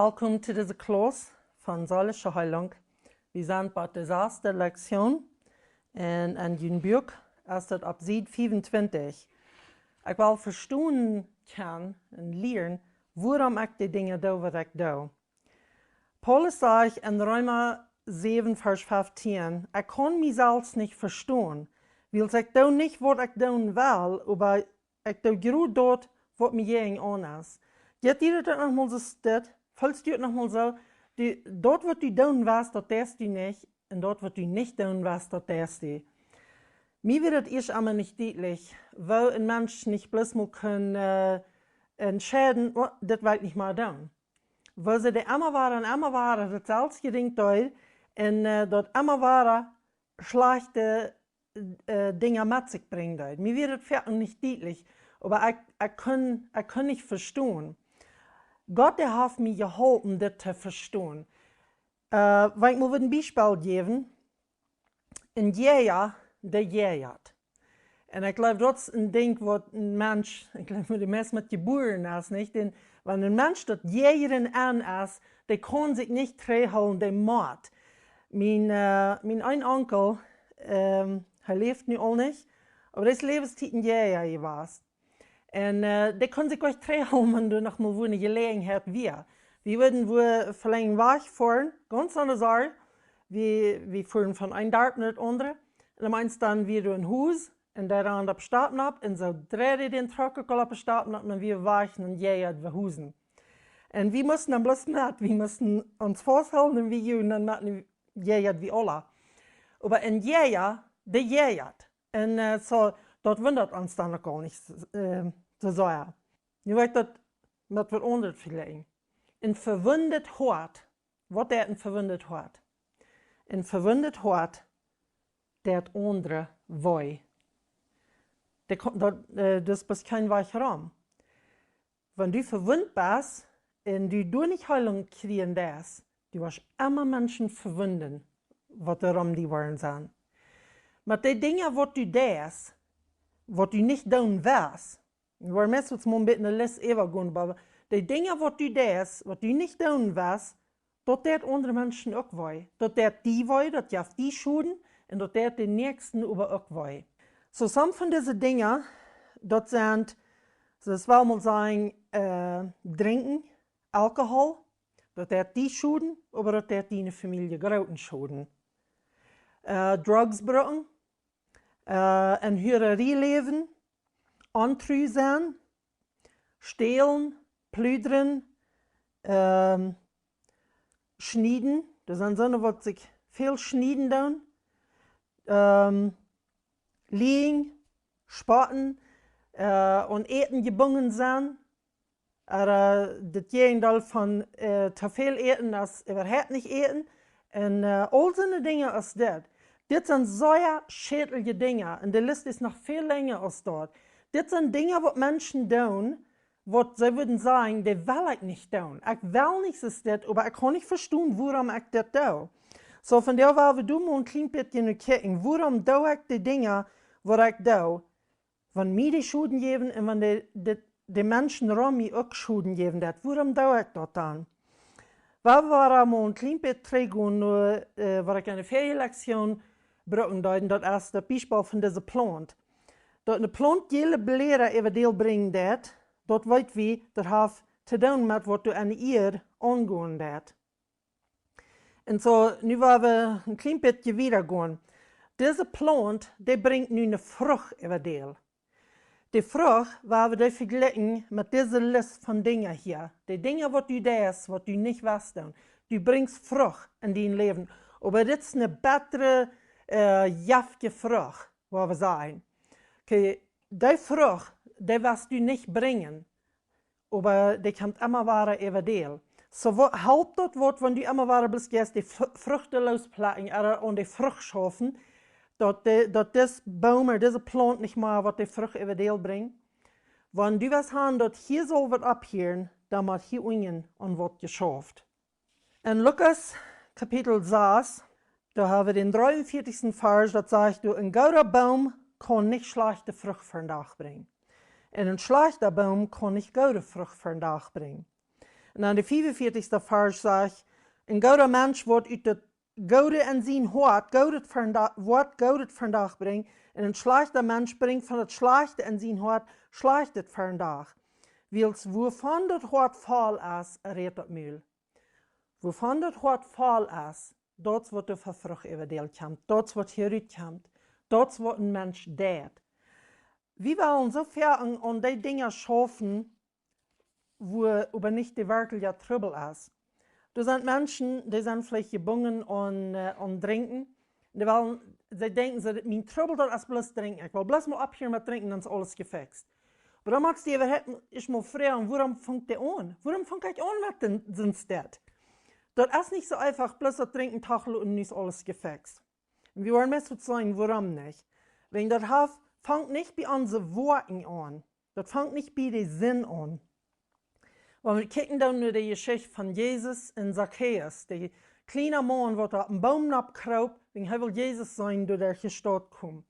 Welkom zu dieser Kurs von Seelische Heilung. Wir sind bei der ersten Lektion in diesem Buch, ist das ab Seite 25. Ich will verstehen können und lernen, warum ich die Dinge tue, was ich tue. Paulus sagt in Römer 7, Vers 15, ich kann mich selbst nicht verstehen, weil ich tue nicht, was ich tun will, aber ich tue gerade dort, was mir gegen an ist. Geht ihr das nochmal so steht? Falls du es nochmal so, dort, wo du tun willst, dort tust du nicht, und dort, wo du nicht tun willst, dort tust du. Mir wird es erst einmal nicht deutlich, weil ein Mensch nicht bloß mal kann entscheiden, oh, das will ich nicht mal tun. Weil sie immer waren, das selbst gedenkt dort, und dort immer waren, schlechte Dinge mit sich bringen dort. Mir wird es nicht deutlich, aber ich kann nicht verstehen. Gott hat mir geholfen, das zu verstehen. Weil ich mir ein Beispiel geben. Ein Jäger, der jägert. Und ich glaube, das ist ein Ding, was ein Mensch, ich glaube, die meisten mit geboren ist, nicht? Denn wenn ein Mensch das Jägern an ist, der kann sich nicht treffen, der macht. Mein ein Onkel, er lebt nicht auch nicht, aber das Lebenszeit ein Jäger gewesen. Und der kann sich euch treffen, wenn du noch mal wo eine Gelegenheit wir. Wir würden wohl vielleicht wegfahren, ganz anders als wir fahren von einem Dorf nach dem anderen. Und dann meinst dann wieder ein Haus, und der dann ab Starten ab, und so dreht den Trucker ab Starten ab, und wir weichen und jägern wir Husen. Und wir mussten dann bloß nicht, wir mussten uns festhalten, und wir gehen dann jägern wie alle. Aber ein Jäger, der jägert. Und so, dort wundert uns dann noch gar nicht so sehr. Nu weet dat met wat onder vielleicht. Een verwundet hart. Wat is een verwundet hart? Een verwundet hart, dat andere woi. Das ist kein weicher Raum. Wenn du verwundet bist und du nicht Heilung kriegen darfst, du wirst immer Menschen verwunden, was darum die wollen sein. Mit den Dingen, was du darfst, was du nicht tun willst, wir müssen uns mal ein bisschen eine Liste übergehen, aber die Dinge, was du darfst, was du nicht tun willst, dort wird andere Menschen auch wollen. Dort wird die wollen, dort darf die schuden, und dort wird die Nächsten aber auch wollen. So, some von diesen Dingen, dort sind, das will mal sagen, Trinken, Alkohol, dort wird die schuden, aber dort wird die eine Familie Grauten schuden. Drugs brauchen, ein Hürerie leben, untreu sein, stehlen, plündern, schneiden. Das sind so, was sich viel schneiden tun. Liegen, spotten und eten gebunden sein. Das Gegenteil von zu viel eten, das überhaupt nicht eten. Und all so eine Dinge ist das. Das sind solche schädliche Dinge. Und die Liste ist noch viel länger als dort. Das sind Dinge, was Menschen tun, was sie würden sagen, die will ich nicht tun. Ich will nicht das, aber ich kann nicht verstehen, warum ich das tue. So, von der wollen wir mal ein klein bisschen gucken, warum tue ich die Dinge, was ich tue, wenn mir die Schulden geben und wenn die Menschen um mich auch Schulden geben, warum tue ich das dann? Weil wir mal ein klein bisschen trägen, wo ich eine Ferienlektion brauchen, das ist das Beispiel von diesem Plant. Dat een plant jelle beleren even deel brengt dat weet wie, dat heeft te doen met wat du aan ihr aangaan dat. En zo, nu willen we een klein beetje weer gaan. Deze plant, die brengt nu een vrucht even deel. Die vrucht, waar we die vergelijken met deze list van dingen hier. Die dingen wat du deed, wat du niet wist doen. Du bringst vrucht in dein Leben. Aber dit is een betere, jaftige vrucht, waar we zijn. Okay, die Frucht, die wirst du nicht bringen, aber die kommt immer wieder über dir. So, helpt das, wenn du immer wieder bist, die Früchte losplacken und die Frucht schaffen, dass das Baum oder diese Plant nicht mehr was die Frucht über dir bringt. Wenn du was haben, dass hier soll was abhören, dann wird hier unten und wird geschafft. In Lukas Kapitel 6, da haben wir den 43. Vers, da sagt du, ein guter Baum kann nicht schlechte Frucht für den Tag bringen. Und ein schlechter Baum kann nicht gute Frucht für den Tag bringen. Und an der 45. Vers sagt, ein guter Mensch wird uit het Gode in zijn hart, wordt Gode vandaag brengen. En een slechter Mensch brengt van het slechte in zijn hart, slechtet vandaag. Wils waarvan dat hart vol is, redt het muil. Waarvan dat hart vol is, dat wordt de vervrucht eventueel komt, dat wordt hieruit komt, dat wordt een mens deed. Wir wollen so ver an die Dinge schaffen, wo aber nicht die wirkliche Trübel ist. Da sind Menschen, die sind vielleicht gebunden an Trinken. Sie denken, dass mein Trübel dort ist bloß Trinken. Ich will bloß mal abhören mit Trinken, dann ist alles gefixt. Aber dann magst du ich mal fragen, warum fängt der an? Warum fängt ich an mit dem Stad? Dort ist nicht so einfach, bloß das Trinken, Tachel und dann ist alles gefixt. Und wir wollen mir so sagen, warum nicht? Wenn das fängt nicht bei unseren Worten an. Das fängt nicht bei den Sinn an. Wenn wir kicken dann nur die Geschichte von Jesus und Zacchaeus. Der kleine Mann wird auf den Baum abgekraubt, wenn er will Jesus sein, durch der Stadt kommt.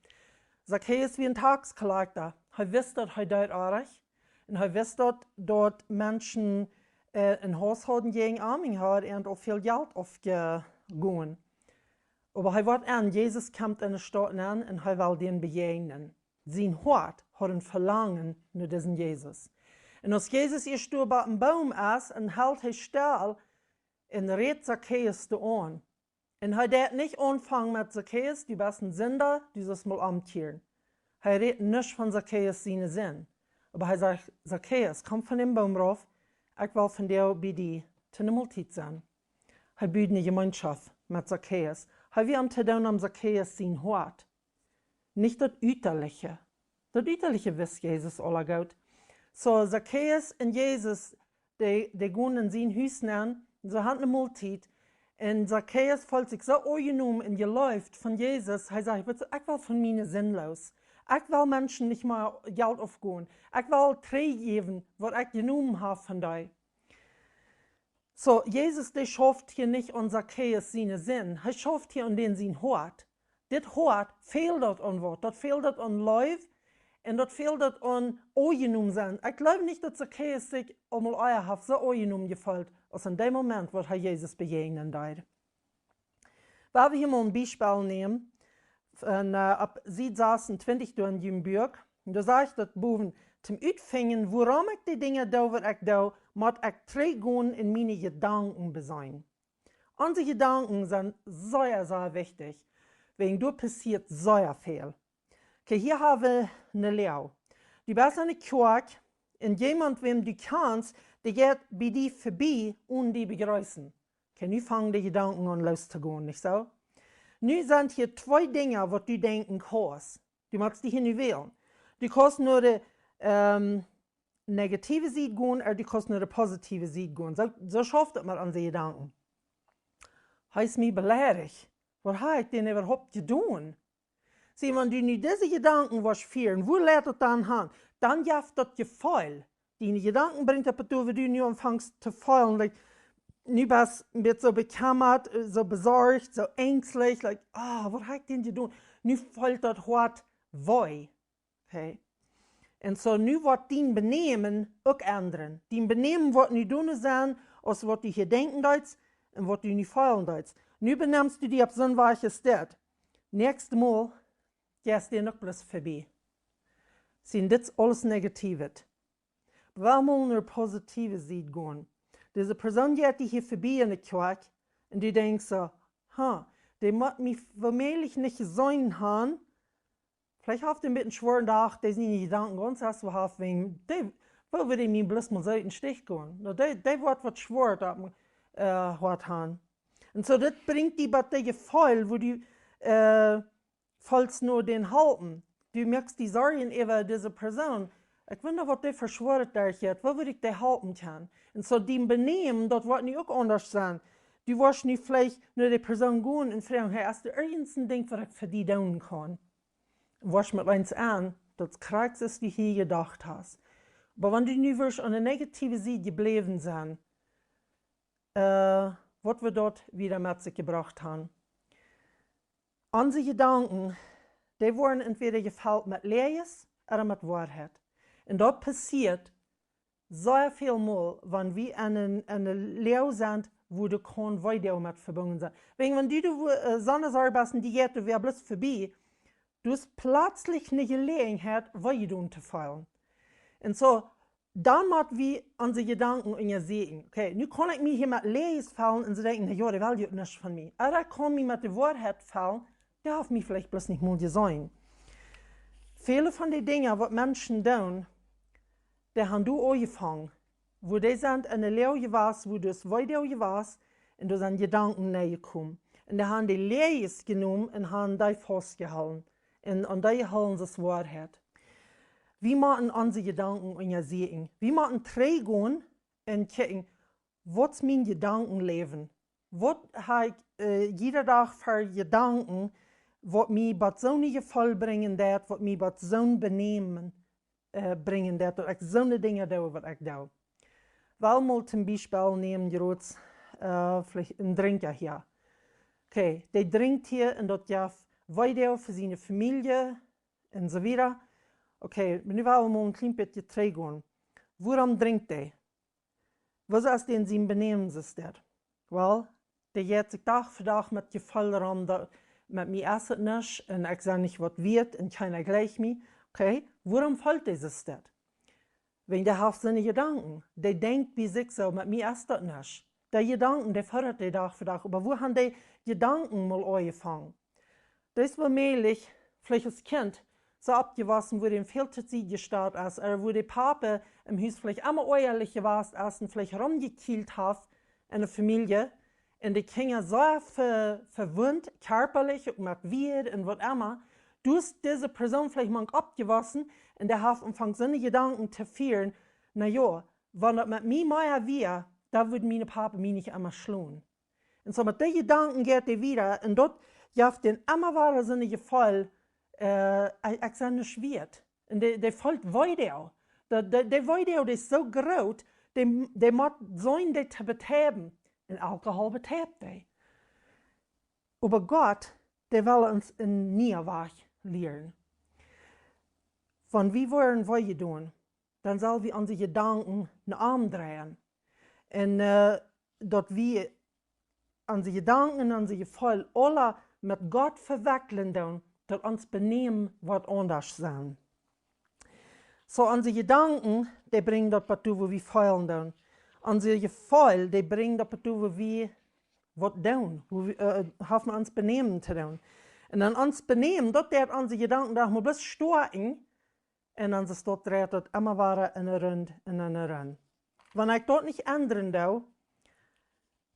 Zacchaeus wie ein Taxkollector. Er wusste, dass er dort ist. Und er wusste, dass dort Menschen in Haushalten gegen Arming haben und auch viel Geld aufgegeben. Aber er wird an, Jesus kommt in der Stadt an und er will den begegnen. Sein Hart hat ein Verlangen nach diesem Jesus. Und als Jesus hier stur bei dem Baum ist und hält er still und redet Zacchaeus an. Und er hat nicht anfangen mit Zacchaeus, du bist ein Sünder, du sollst mal amtieren. Er redet nicht von Zacchaeus seinen Sinn. Aber er sagt, Zacchaeus, komm von dem Baum rauf, ich will von dir bei dir zu einer Multit sein. Er bietet eine Gemeinschaft mit Zacchaeus. Er will am Tadon am Zacchaeus sein Hort. Nicht das Üterliche. Das Üterliche wisst Jesus aller gut. So Zacchaeus und Jesus, die gehen in sein Haus an, sie haben eine Multit. Und Zacchaeus fühlt sich so angenommen und geläuft von Jesus. Er sagt, ich will von mir sinnlos. Ich will Menschen nicht mal Geld aufgeben. Ich will Träge geben, was ich genommen habe von dir. So, Jesus, der schafft hier nicht an Zacchaeus seinen Sinn. Er schafft hier an den sein Hort. Das Hort fehlt dort an Wort. Das fehlt dort an Läuf. Und das fehlt dort an angenommen sein. Ich glaube nicht, dass Zacchaeus sich einmal eierhaft so angenommen gefällt, als in dem Moment, wo er Jesus begegnen wird. Weil wir hier mal ein Beispiel nehmen, ab Seite 26 durch in Jümburg, und da sagt das Boven, zum Utfingen, worum ich die Dinge da, was ich da, muss ich trägen in meine Gedanken besein. Unsere Gedanken sind sehr, sehr wichtig, wegen da passiert sehr viel. Okay, hier haben wir eine Lehre. Du bist eine Kirche und jemand, wem du kannst, der geht bei dir vorbei und die begrüßen. Okay, nu fangen die Gedanken an loszugehen, nicht so? Nu sind hier zwei Dinge, was du denken kannst. Du magst die hier nicht wählen. Du kannst nur die negative Seite gehen oder du kannst nur die positive Seite gehen. So schafft es mal an die Gedanken. Heißt mich beleidigt. Was habe ich denn überhaupt getan? Sieh, wenn du nicht diese Gedanken was führen, wo lädt es dann an? Dann jaft das Gefühl. Die Gedanken bringt das dazu, wie du nu anfängst zu fühlen. Like, nu bist du so bekümmert, so besorgt, so ängstlich. Like, was habe ich denn getan? Nu fühlt das Hart weh. Okay? Und so nu wird dein Benehmen auch ändern. Dein Benehmen wird nicht tun sein, als was du hier denken sollst und was du nicht fühlen sollst. Nu benimmst du dich auf so ein weiches Stadt. Nächstes Mal gehst du noch bloß vorbei. Sind das alles Negatives. Wir wollen nur positive Seite gehen. Diese Person geht hier vorbei in der Kirche und du denkst so, der muss mich vermehlich nicht sein haben. Vielleicht hat er ein bisschen schweren Tag, der seine Gedanken ganz erst so hat, wegen, wo würde ich mir bloß mal so in den Stich gehen? Der wird was schwer hat haben. Und so, das bringt die bei dem Gefühl, wo du falls nur den halten. Du merkst die Sorgen über diese Person. Ich wonder, was der verschwört da jetzt, wo würde ich den halten können? Und so, die Benehmen, das wird nicht auch anders sein. Du wirst nicht vielleicht nur die Person gehen und fragen, hey, hast du irgendein Ding, was ich für die tun kann? Und wirst mit eins an, das kriegst, was du hier gedacht hast. Aber wenn du nicht wirst an der negativen Seite geblieben sein, was wir dort wieder mit sich gebracht haben. Unsere Gedanken, die wurden entweder gefüllt mit Leeres oder mit Wahrheit. Und dort passiert, sehr viel Mal, wenn wir in einer Lehre sind, wo du kein Video mit verbunden sind. Wenn du Sonntagsarbeit die geht, du wärst bloß vorbei, du hast plötzlich eine Gelegenheit, Video zu feilen. Und so, damit wir unsere Gedanken in ihr sehen. Okay, nu kann ich mich hier mit Lees fallen und sie denken, na ja, der will ja nicht von mir. Aber kann mich mit der Wahrheit fallen, der hat mich vielleicht bloß nicht mal gesehen. Viele von den Dingen, was Menschen tun, die haben du angefangen, wo die sind in der Lehre gewesen, wo du das Video gewesen, und du sind Gedanken näher gekommen. Und die haben die Lehre genommen und haben die festgehalten. Und die halten das Wahrheit. Wir machen unsere Gedanken in ihr sehen. Wir machen trägen und gucken, was ist mein Gedankenleben? Was habe ich jeden Tag für Gedanken, was mich bei so einem Gefühl bringen wird, was mich bei so einem Benehmen bringen wird, dass ich so eine Dinge tue, was ich tue. Weil mal zum Beispiel nehmen wir jetzt vielleicht einen Trinker hier. Okay, der trinkt hier und das ja weiter für seine Familie und so weiter. Okay, nu wollen wir mal ein klein bisschen trägen. Warum trinkt er? Was ist denn sein Benehmenssystem? Well, der geht sich Tag für Tag mit Gefühl rum, mit mir essen nicht und ich sage nicht, was wird und keiner gleich mir. Okay, warum fällt dieses das? Wenn der hat seine Gedanken, der denkt wie sich so, mit mir essen das nicht. Die Gedanken, der fördert der Tag für Tag. Aber wo haben die Gedanken mal angefangen? Das war möglich, vielleicht als Kind, so abgewachsen, wo dem viel zu Zeit gestartet ist, oder wo der Papa im Haus vielleicht immer ehrlich gewesen ist und vielleicht rumgekielt hat in der Familie, und die Kinder so verwundet, körperlich und mit Wied und was immer, du hast diese Person vielleicht mal abgewaschen und der hat angefangen, seine Gedanken zu führen, na ja, wenn das mit mir mehr wäre, da würde meine Papa mich nicht einmal schlagen. Und so mit den Gedanken geht er wieder, und dort jaft den immer weiter seine Gefühl, ich sage nicht wird. Und der folgt weiter. Der weiter ist so groß, der muss sein, der zu betreiben. Und Alkohol betreibt der. Aber Gott, der will uns in Niederwach lehren. Wenn wir wollen weiter tun, dann sollen wir unsere Gedanken nach Arm drehen. Und dort wir unsere Gedanken und unsere Gefühle alle mit Gott verwechseln tun, dass uns Benehmen wird anders sein. So unsere Gedanken, die bringen das dazu, wo wir feilen tun. Unsere Gefühle, die bringen das dazu, wo wir was tun, wo wir haben uns Benehmen zu tun. Und dann uns Benehmen, dort wird unsere Gedanken da mal bloß starten, und dann ist dort dreht das immer weiter in eine Runde, in eine Runde. Wenn ich dort nicht ändern tue,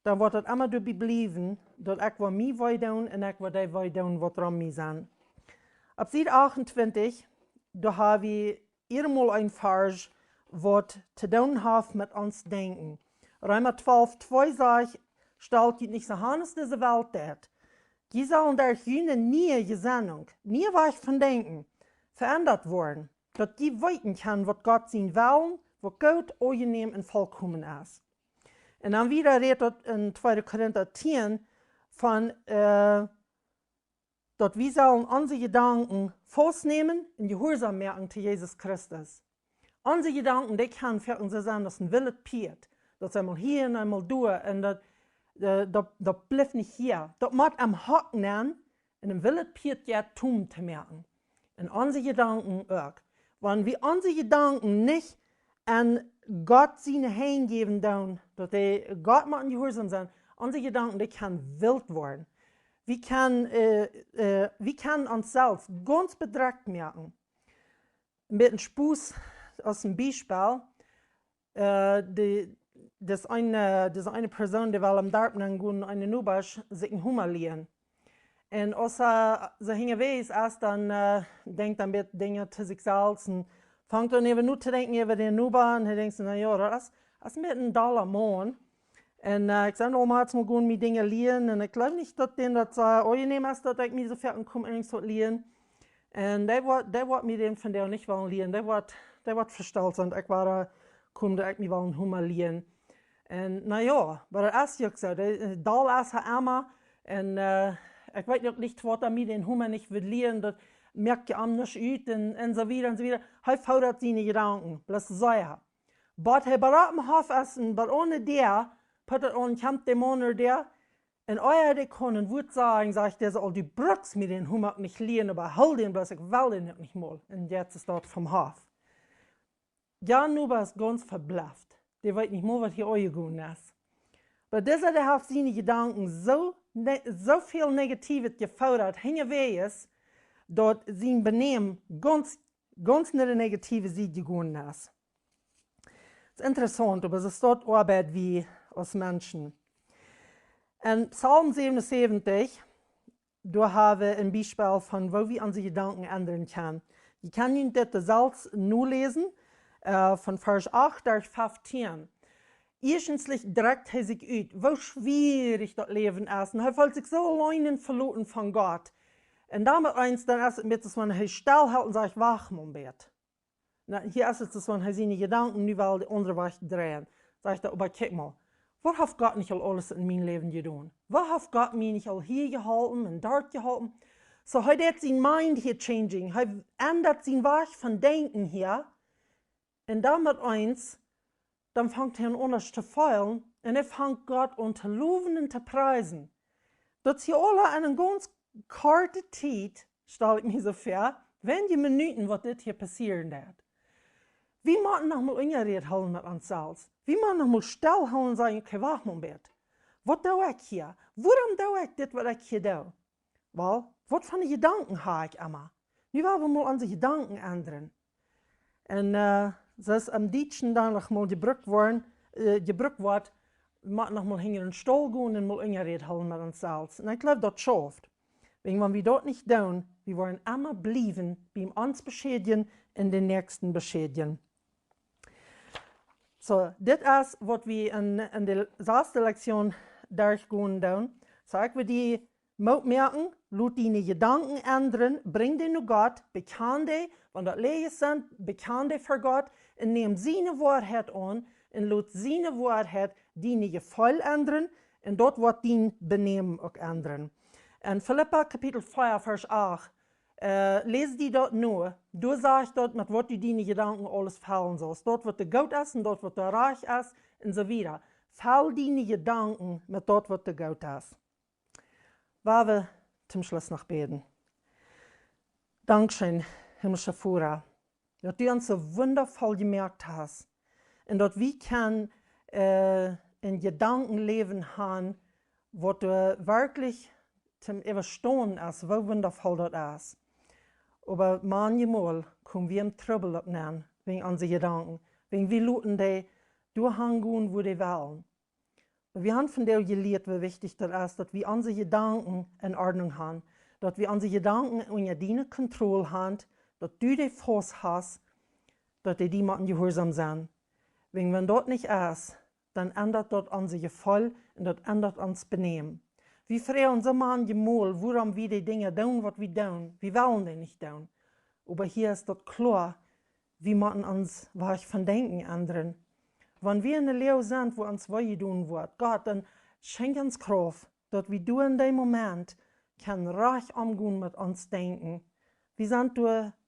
dann wird es immer dabei bleiben, dass ich was mir will tun und ich was die will tun, was dran mir sind. Ab Seite 28, da habe ich einmal ein Vers, was zu tun hat mit uns Denken. Römer 12, 2 sagt, stellt die nicht so Hannes diese Welt dort. Die sollen durch jene nie Gesinnung, nie was von Denken, verändert worden, dass die weiten kann, was Gott sein will, was gut, angenehm und vollkommen ist. Und dann wieder redet in 2. Korinther 10 von, dass wir sollen unsere Gedanken festnehmen und Gehorsam merken zu Jesus Christus. Unsere Gedanken, die können für uns sein, dass ein Wille piert. Das einmal hier und einmal da, und das bleibt nicht hier. Das muss am Haken nehmen, und ein Wille piert ja Tum zu merken. Und unsere Gedanken auch. Wenn wir unsere Gedanken nicht an Gott seine Hände geben, dass Gott muss Gehorsam sein, unsere Gedanken, die können wild werden. Wir können uns selbst ganz bedrückt merken. Mit einem Spuß aus dem Beispiel, das eine Person, die will am Darten gehen, eine Nubasch, sich einen Hummer liehen. Und als sie hingewees ist, dann denkt er mit Dingen zu sich selbst und fängt dann eben nur zu denken über den Nuba und er denkt, na ja, das ist mit einem $1 Und ich sage, oh, mal gehen mir Dinge liehen. Und ich glaube nicht, dass denen das angenehm ist, dass ich mir so fertig komme, irgendwas zu liehen. Und der wird mir den von der nicht wollen liehen. Der wird verstellt und ich war kommen, dass ich mir wollen Hummer liehen. Und naja, aber das ist ja so. Der Dall ist ja immer. Und ich weiß nicht, was er mir den Hummer nicht will liehen. Das merkt ja anders aus und so weiter und so weiter. Halt fordert seine Gedanken. Das ist so. Bad hij beraten hof essen, aber ohne der, puttet on kamp de Monat der, en euer de können Wut sagen, sagt der so, all die Brutz mit den Hummer nicht liehen, aber hol den, bloß ich will den nicht mal. Und jetzt ist dort vom Hof. Ja, nur war es ganz verblasst. Der weiß nicht mal, was hier euer Gun ist. Aber dieser, der hat seine Gedanken so viel Negatives gefordert, hingeweht ist, dass sein Benehmen ganz nicht eine negative Seite gegangen ist. Es ist interessant, aber es ist dort Arbeit wie als Menschen. In Psalm 77, da haben wir ein Beispiel von, wo wir unsere Gedanken ändern können. Ich kann Ihnen das selbst nur lesen, von Vers 8 durch 15. Erstens drückt er sich aus, wo schwierig das Leben ist. Und er fühlt sich so allein verloren von Gott. Und damit eins, dann ist es mit, dass man sich stillhält und sagt, wach, mein Bett. Hier ist es, dass man seine Gedanken nu wel de andere weg drehen. Sagt er, aber guck mal, was hat Gott nicht alles in mein Leben getan? Was hat Gott mich nicht all hier gehalten und dort gehalten? So, er hat sein Mind hier changing. Er ändert sein Weg von Denken hier. Und damit eins, dann fängt er an zu feilen und er fängt Gott an zu loben und zu preisen. Das hier alle in einer ganz kurzen Zeit, stelle ich mir so vor, wenige Minuten, was das hier passieren wird. Wie man noch mal ungeredet haben mit uns selbst. Wie man noch mal still haben und sagen, okay, wach mal Bett. Was tue ich hier? Warum tue ich das, was ich hier tue? Weil, was für Gedanken habe ich immer? Nu wollen wir mal unsere Gedanken ändern. Und das ist am Deutschen dann noch mal gebrückt wird, man noch mal hinter den Stuhl gehen und mal ungeredet haben mit uns selbst. Und ich glaube, das schafft. Wenn wir das nicht tun, wir wollen immer bleiben, beim uns beschädigen und den nächsten beschädigen. So, das ist, was wir in der ersten Lektion durchgehen tun. So, ich will die merken, lass deine Gedanken ändern, bring die zu Gott, bekann die, wenn das Lehe sind, bekann die für Gott und nimm seine Wahrheit an und lass seine Wahrheit deine Gefühle ändern und dort wird dein Benehmen auch ändern. In Philippa Kapitel 4, Vers 8, lese die dort nur. Du sagst dort, mit was du deine Gedanken alles fallen sollst. Dort wird der gut ist und dort wird der reich ist und so weiter. Fall deine Gedanken mit dort, was der gut ist. Weil wir zum Schluss noch beten. Dankeschön, himmlischer Vater, dass du uns so wundervoll gemerkt hast und dass wir können in Gedankenleben haben, wo du wirklich zum Überstehen ist, wo wundervoll das ist. Aber manchmal kommen wir im Trouble abnehmen, wegen unserer Gedanken, wegen wir lassen die durchgehen, wo die wollen. Wir haben von dir gelernt, wie wichtig das ist, dass wir unsere Gedanken in Ordnung haben, dass wir unsere Gedanken unter deiner Kontrolle haben, dass du die Force hast, dass die jemanden gehorsam sind. Wenn das nicht ist, dann ändert das unser Gefühl und das ändert uns Benehmen. Wir fragen uns immer manchmal, warum wir die Dinge tun, was wir tun. Wir wollen die nicht tun. Aber hier ist das klar, wir müssen uns Weg von Denken ändern. Wenn wir in der Lehre sind, wo uns was tun wird, Gott, dann schenk uns Kraft, dass wir in dem Moment können reich umgehen mit uns denken. Wir sind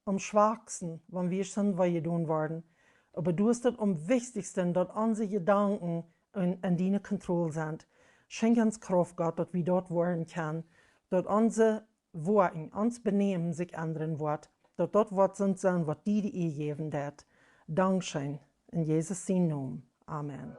am schwachsten, wenn wir sind, was tun werden. Aber du bist das am wichtigsten, dass unsere Gedanken in deiner Kontrolle sind. Schenk uns Kraft, Gott, dass wir dort werden können, dass unsere Worte, unser Benehmen sich ändern wird, dass dort was sind, was dir geben wird. Dankeschön. In Jesus' Namen. Amen.